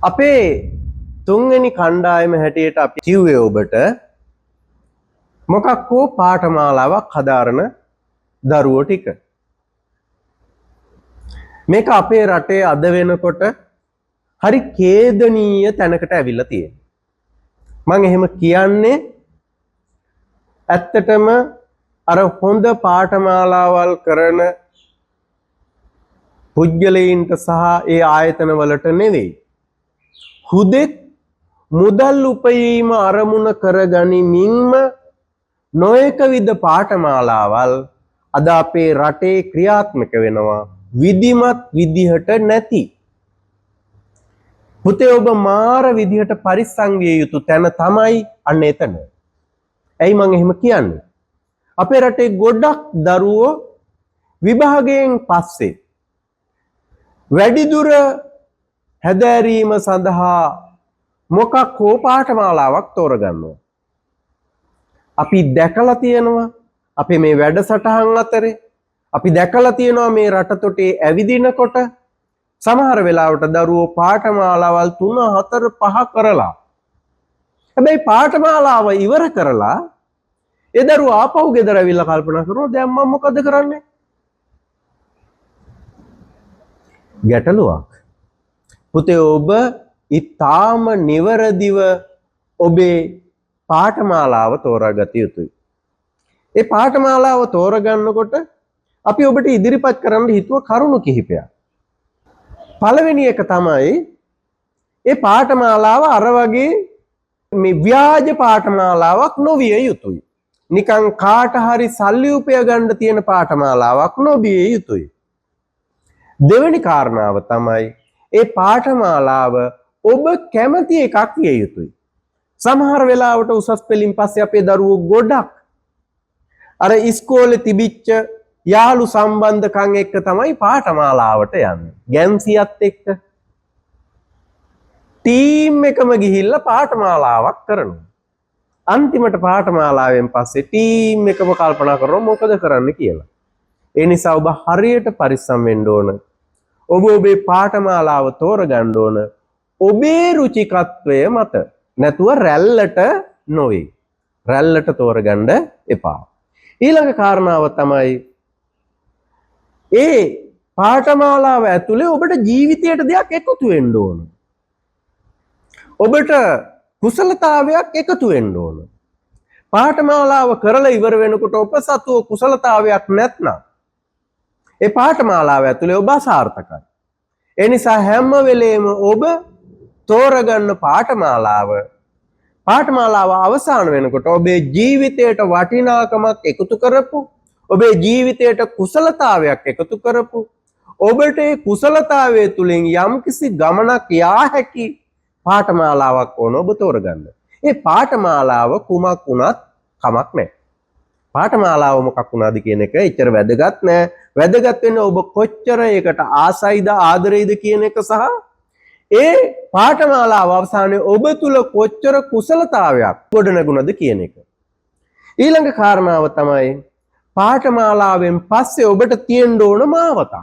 අපේ තුන්වෙනි කණ්ඩායම හැටියට අපි කිව්වේ ඔබට මොකක් හෝ පාඨමාලාවක් හදාරන දරුවෝ ටික. මේක අපේ රටේ අද වෙනකොට හරි ඛේදනීය තැනකට ඇවිල්ලා තියෙනවා. මම එහෙම කියන්නේ ඇත්තටම අර හොඳ පාඨමාලාවල් කරන පුද්ගලයින්ට සහ ඒ ආයතන වලට නෙවෙයි. හුදෙක් මුදල් උපයීම අරමුණ කරගනිමින්ම නොයක විද පාඨමාලාවල් අද අපේ රටේ ක්‍රියාත්මක වෙනවා විධිමත් විදිහට නැති. පුතේ ඔබ මාර විදිහට පරිස්සම් විය යුතු තැන තමයි අන්න එතන. ඇයි මම එහෙම කියන්නේ? අපේ රටේ ගොඩක් දරුවෝ විභාගයෙන් පස්සේ වැඩිදුර හැදෑරීම සඳහා මොකක් හෝ පාඨමාලාවක් තෝරගන්නවා. අපි දැකලා තියෙනවා අපේ මේ වැඩසටහන් අතරේ අපි දැකලා තියෙනවා මේ රටතොටේ ඇවිදිනකොට සමහර වෙලාවට දරුවෝ පාඨමාලාවල් 3 4 5 කරලා හැබැයි පාඨමාලාව ඉවර කරලා ඒ දරුවෝ ආපහු ගෙදර ඇවිල්ලා කල්පනා කරනවා දැන් මම මොකද කරන්නේ? ගැටලුවක්. පුතේ ඔබ ඊටාම නිවරදිව ඔබේ පාඨමාලාව තෝරාගත යුතුයි. ඒ පාඨමාලාව තෝරගන්නකොට අපි ඔබට ඉදිරිපත් කරන්න හිතුව කරුණු කිහිපයක්. පළවෙනි එක තමයි ඒ පාඨමාලාව අර වගේ මේ ව්‍යාජ පාඨමාලාවක් නොවිය යුතුයි. නිකන් කාට හරි සල්ලි උපය ගන්න තියෙන පාඨමාලාවක් නොවිය යුතුයි. දෙවෙනි කාරණාව තමයි ඒ පාඨමාලාව ඔබ කැමති එකක් විය යුතුයි. සමහර වෙලාවට උසස් පෙළින් පස්සේ අපේ දරුවෝ ගොඩක් අර ඉස්කෝලේ තිබිච්ච යාළු සම්බන්ධකම් එක්ක තමයි පාඨමාලාවට යන්නේ. ගැම්සියත් එක්ක ටීම් එකම ගිහිල්ලා පාඨමාලාවක් කරනවා. අන්තිමට පාඨමාලාවෙන් පස්සේ ටීම් එකම කල්පනා කරනවා මොකද කරන්න කියලා. ඒ නිසා ඔබ හරියට පරිස්සම් වෙන්න ඕන. ඔබ ඔබේ පාඨමාලාව තෝරගන්න ඕන ඔබේ රුචිකත්වය මත. නැතුව රැල්ලට නොවේ. රැල්ලට තෝරගන්න එපා. ඊළඟ කාරණාව තමයි ඒ පාඨමාලාව ඇතුලේ ඔබට ජීවිතයට දෙයක් එකතු වෙන්න ඕන. ඔබට කුසලතාවයක් එකතු වෙන්න ඕන. පාඨමාලාව කරලා ඉවර වෙනකොට ඔබ සතුව කුසලතාවයක් නැත්නම් ඒ පාඨමාලාව ඇතුලේ ඔබ අසාර්ථකයි. ඒ නිසා හැම වෙලේම ඔබ තෝරගන්න පාඨමාලාව අවසන් වෙනකොට ඔබේ ජීවිතයට වටිනාකමක් එකතු කරපු ඔබේ ජීවිතයට කුසලතාවයක් එකතු කරපු ඔබට ඒ කුසලතාවය තුලින් යම්කිසි ගමනක් යා හැකි පාඨමාලාවක් ඕන ඔබ තෝරගන්න. ඒ පාඨමාලාව කුමක් වුණත් කමක් නැහැ. පාඨමාලාව මොකක් වුණාද කියන එක එච්චර වැදගත් නෑ. වැදගත් වෙන්නේ ඔබ කොච්චර ඒකට ආසයිද ආදරෙයිද කියන එක සහ ඒ පාඨමාලාව අවසානයේ ඔබ තුල කොච්චර කුසලතාවයක් ගොඩනගුණද කියන එක. ඊළඟ කාරණාව තමයි පාඨමාලාවෙන් පස්සේ ඔබට තියෙන්න ඕන මාවතක්.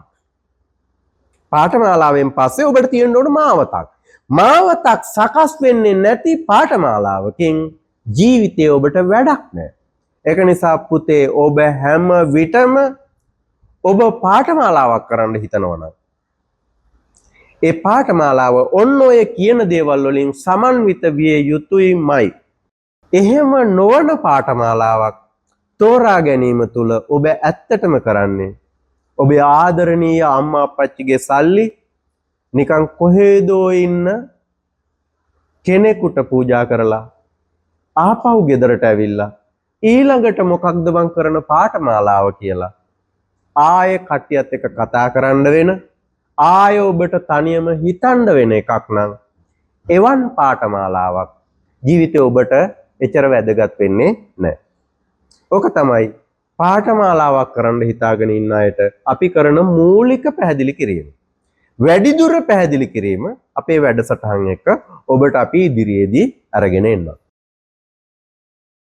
පාඨමාලාවෙන් පස්සේ ඔබට තියෙන්න ඕන මාවතක්. මාවතක් සකස් වෙන්නේ නැති පාඨමාලාවකින් ජීවිතේ ඔබට වැඩක් නැහැ. ඒක නිසා පුතේ ඔබ හැම විටම ඔබ පාඨමාලාවක් කරන්න හිතනවා නම් ඒ පාඨමාලාව ඔන්න ඔය කියන දේවල් වලින් සමන්විත විය යුතුයමයි. එහෙම නොවන පාඨමාලාවක් තෝරා ගැනීම තුල ඔබ ඇත්තටම කරන්නේ ඔබේ ආදරණීය අම්මා අප්පච්චිගේ සල්ලි නිකන් කොහෙදෝ ඉන්න කෙනෙකුට පූජා කරලා ආපහු ගෙදරට ඇවිල්ලා ඊළඟට මොකක්ද මං කරන පාඨමාලාව කියලා ආයෙ කට්ටියත් එක්ක කතා කරන්න වෙන ආයෙ ඔබට තනියම හිතන්න වෙන එකක් නම් එවන් පාඨමාලාවක් ජීවිතේ ඔබට එච්චර වැදගත් වෙන්නේ නැහැ. ඕක තමයි පාඨමාලාවක් කරන්න හිතාගෙන ඉන්න අයට අපි කරන මූලික පැහැදිලි කිරීම. වැඩිදුර පැහැදිලි කිරීම අපේ වැඩසටහන් එක ඔබට අපි ඉදිරියේදී අරගෙන එන්නම්.